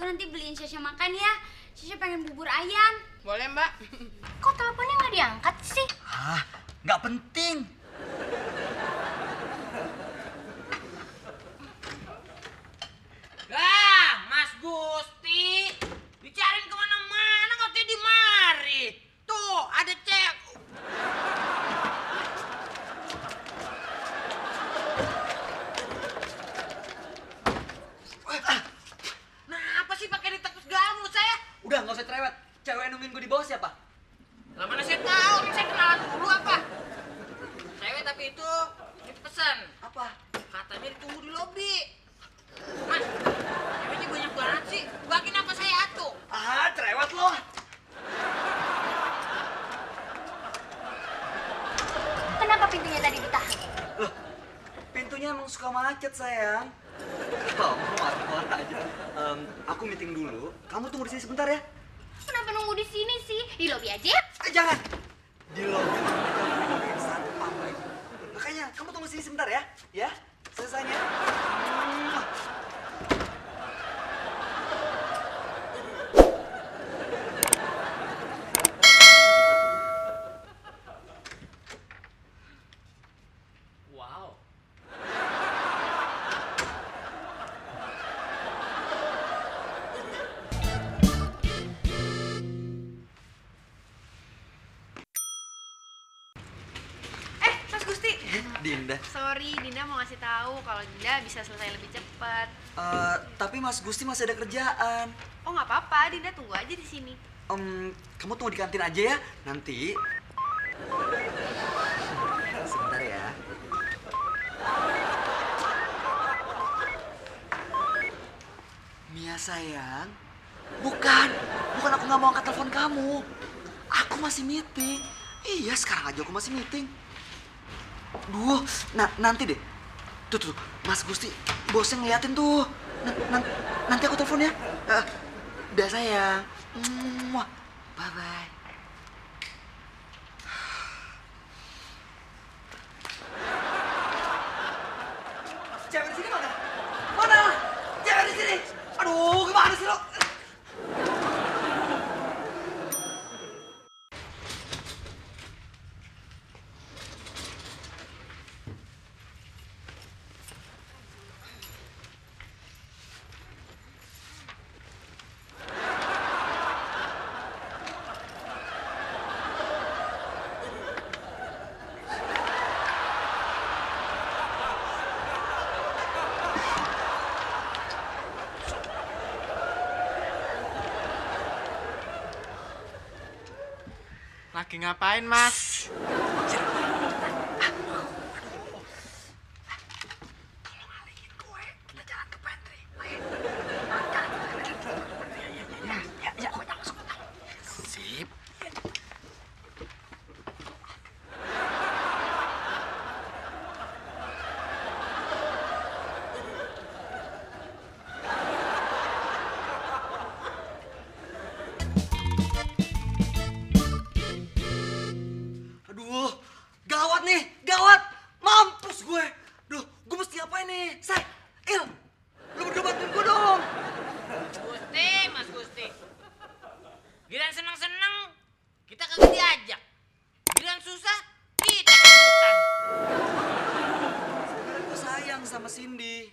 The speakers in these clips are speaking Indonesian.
nanti beliin Syasha makan ya. Syasha pengen bubur ayam. Boleh, Mbak. Kok teleponnya nggak diangkat sih? Ah, nggak penting. Lah, Mas Gusti. Dicariin kemana-mana, katanya di mari. Tuh, ada cek. Nah, apa sih pakai ditekuk segala mulut saya? Udah, nggak usah cerewet. Cewek yang nungguin gue di bawah siapa? Lah mana saya tahu, orang saya kenalan dulu apa? Cewek tapi itu pesan. Apa? Katanya ditunggu di lobi. Mas, ceweknya banyak banget sih. Bagiin apa saya atuh? Ah, cerewet lo. Kenapa pintunya tadi ditahan? Loh, pintunya emang suka macet, sayang. Kamu marah-marah aja. Aku meeting dulu. Kamu tunggu di sini sebentar ya. Kenapa nunggu di sini sih? Di lobi aja ya? Jangan. Di lobi nanti kamu satpam lagi. Makanya kamu tunggu sini sebentar ya. Ya, selesainya. Wow. Mas Gusti. Dinda. Sorry, Dinda mau ngasih tahu kalau Dinda bisa selesai lebih cepat. Tapi Mas Gusti masih ada kerjaan. Oh nggak apa-apa, Dinda tunggu aja di sini. Kamu tunggu di kantin aja ya. Nanti. Sebentar ya. Mia sayang. Bukan aku nggak mau angkat telepon kamu. Aku masih meeting. Iya, sekarang aja aku masih meeting. Duh, nanti deh. Tuh, Mas Gusti, bosnya ngeliatin tuh. Nanti aku telepon ya. Udah sayang. Bye-bye. Cewek di sini mana? Mana? Cewek di sini. Aduh, gimana sih lo? Lagi ngapain, Mas? Sip. Aduh, gawat nih, gawat. Mampus gue. Duh, gue mesti ngapain nih? Say, Il, lu berdua bantuin gue dong. Gusti, Mas Gusti. Giliran seneng-seneng, kita kagak diajak. Giliran susah, kita ikutan. Sebenarnya gue sayang sama Cindy.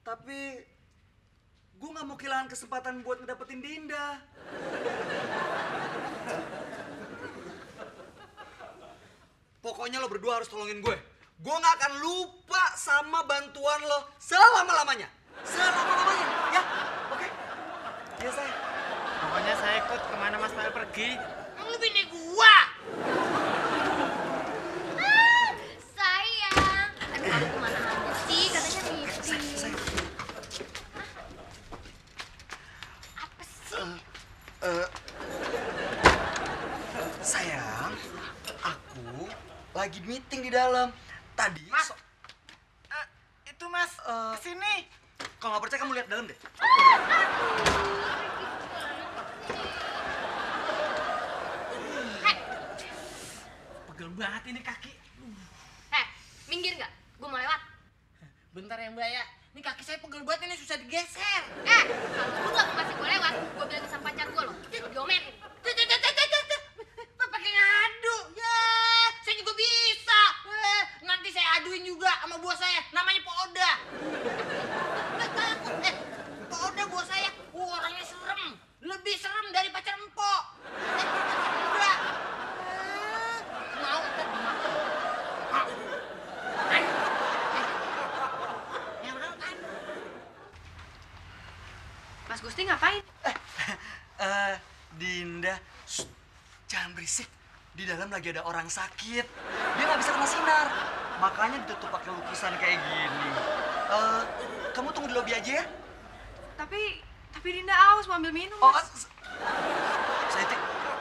Tapi gue gak mau kehilangan kesempatan buat ngedapetin Dinda. Pokoknya lo berdua harus tolongin gue. Gue gak akan lupa sama bantuan lo selama-lamanya. Selama-lamanya, ya? Oke? Iya, saya. Pokoknya saya ikut kemana Mas Fail pergi. Emang lu bini gua? Sayang. Aduh, kamu kemana aja sih? Katanya meeting. Apa sih? Sayang, aku lagi meeting di dalam. Tadi... Mas, itu Mas, kesini. Kalau nggak percaya kamu lihat dalam deh. Pegel banget ini kaki. Minggir nggak? Gue mau lewat. Bentar ya Mbak ya. Ini kaki saya pegel banget ini susah digeser. Kalau lu gak mau kasih gue lewat, gue bilang sama pacar gue loh. Diomelin. Pakai ngadu. Ya, saya juga bisa. Nanti saya aduin juga sama bos saya. Namanya Pak Oda. Nggak takut. Pak Oda bos saya. Orangnya serem. Lebih serem dari pacar empok. Udah. Mau ntar dimakan. Mau. Yang mau kan? Mas Gusti ngapain? Dinda, shh, jangan berisik. Di dalam lagi ada orang sakit. Dia nggak bisa kena sinar. Makanya ditutup pakai lukisan kayak gini. Kamu tunggu di lobi aja ya. Tapi Dinda haus mau ambil minum, Oh, Mas. Sayuti,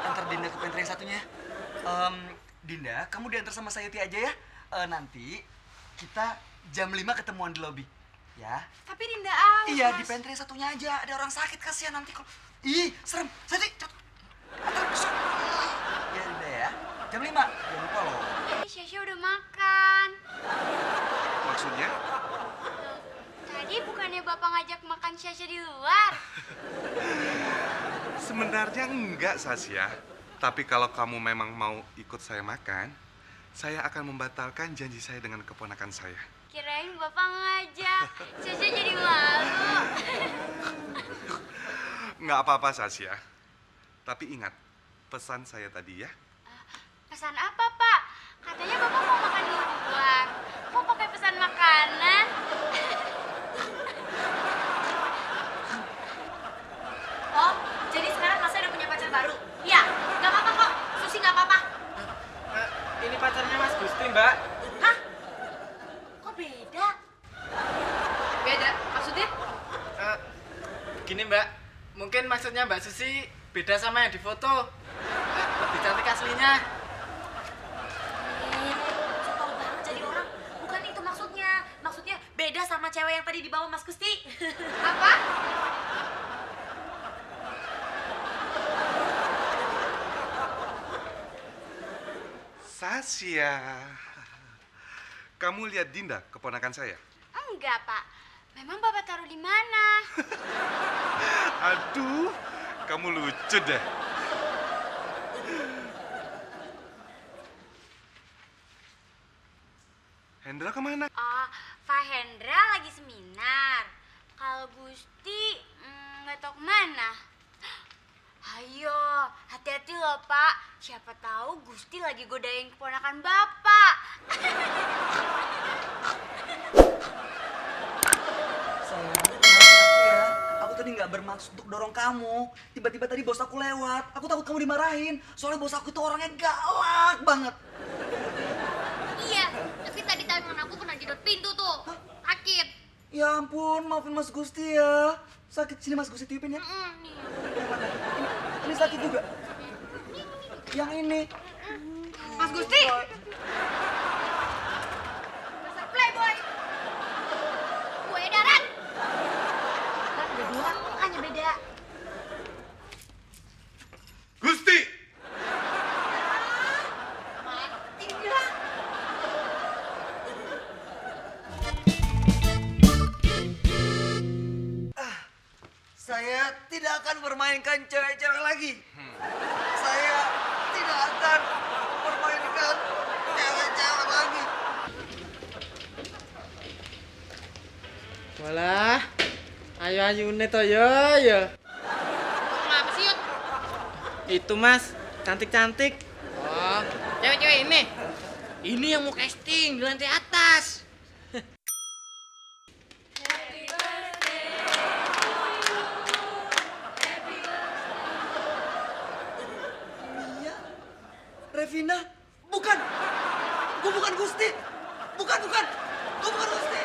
antar Dinda ke pantry yang satunya. Dinda, kamu diantar sama Sayuti aja ya. Nanti kita jam 5 ketemuan di lobi. Ya. Tapi Dinda haus, Iya, Mas. di pantry yang satunya aja. Ada orang sakit, kasihan nanti kalau... Ih, serem. Sayuti, cepet. Ya, Dinda ya. Jam 5. Jangan lupa loh. Ini Syesha udah makan. Maksudnya? Tadi bukannya Bapak ngajak makan Syesha di luar? Sebenarnya enggak, Sasya. Tapi kalau kamu memang mau ikut saya makan, saya akan membatalkan janji saya dengan keponakan saya. Kirain Bapak ngajak. Syesha jadi malu. Nggak apa-apa, Sasya. Tapi ingat, pesan saya tadi ya. Pesan apa, Pak? Katanya Bapak mau makan di luar. Kok pakai pesan makanan? Oh, jadi sekarang Mas udah punya pacar baru? Iya, nggak apa-apa kok. Susi nggak apa-apa. Ini pacarnya Mas Gusti, Mbak. Hah? Kok beda? Beda, maksudnya? Gini, Mbak. Mungkin maksudnya Mbak Susi beda sama yang di foto. Lebih cantik aslinya. Supel banget jadi orang. Bukan itu maksudnya. Maksudnya beda sama cewek yang tadi dibawa Mas Gusti. Apa? Sasya. Kamu lihat Dinda, keponakan saya? Enggak, Pak. Memang Bapak taruh di mana? Aduh, kamu lucu deh. Hendra kemana? Oh, Pak Hendra lagi seminar. Kalau Gusti nggak tahu kemana. Ayo, hati-hati loh Pak. Siapa tahu Gusti lagi godain keponakan Bapak. Sayang, maafin aku ya. Aku tadi nggak bermaksud untuk dorong kamu. Tiba-tiba tadi bos aku lewat. Aku takut kamu dimarahin. Soalnya bos aku itu orangnya galak banget. Iya, tapi tadi tangan aku kena jedot pintu tuh. Sakit. Ya ampun, maafin Mas Gusti ya. Sakit, sini Mas Gusti tiupin ya. Nih. Yang mana? Ini sakit juga. Yang ini. Mas Gusti! Dasar playboy. Gue edaran. Kan udah bilang makanya beda. Gusti! Mati dia. Saya tidak akan bermainkan cewek-cewek lagi. Saya tidak akan bermainkan cewek-cewek lagi. Walah. Ayo-ayune to ya. Kenapa sih, Yud? Itu, Mas. Cantik-cantik. Oh, cewek-cewek ini. Ini yang mau casting di lantai atas. Mia, Revina, bukan. Gue bukan Gusti. Bukan. Gue bukan Gusti.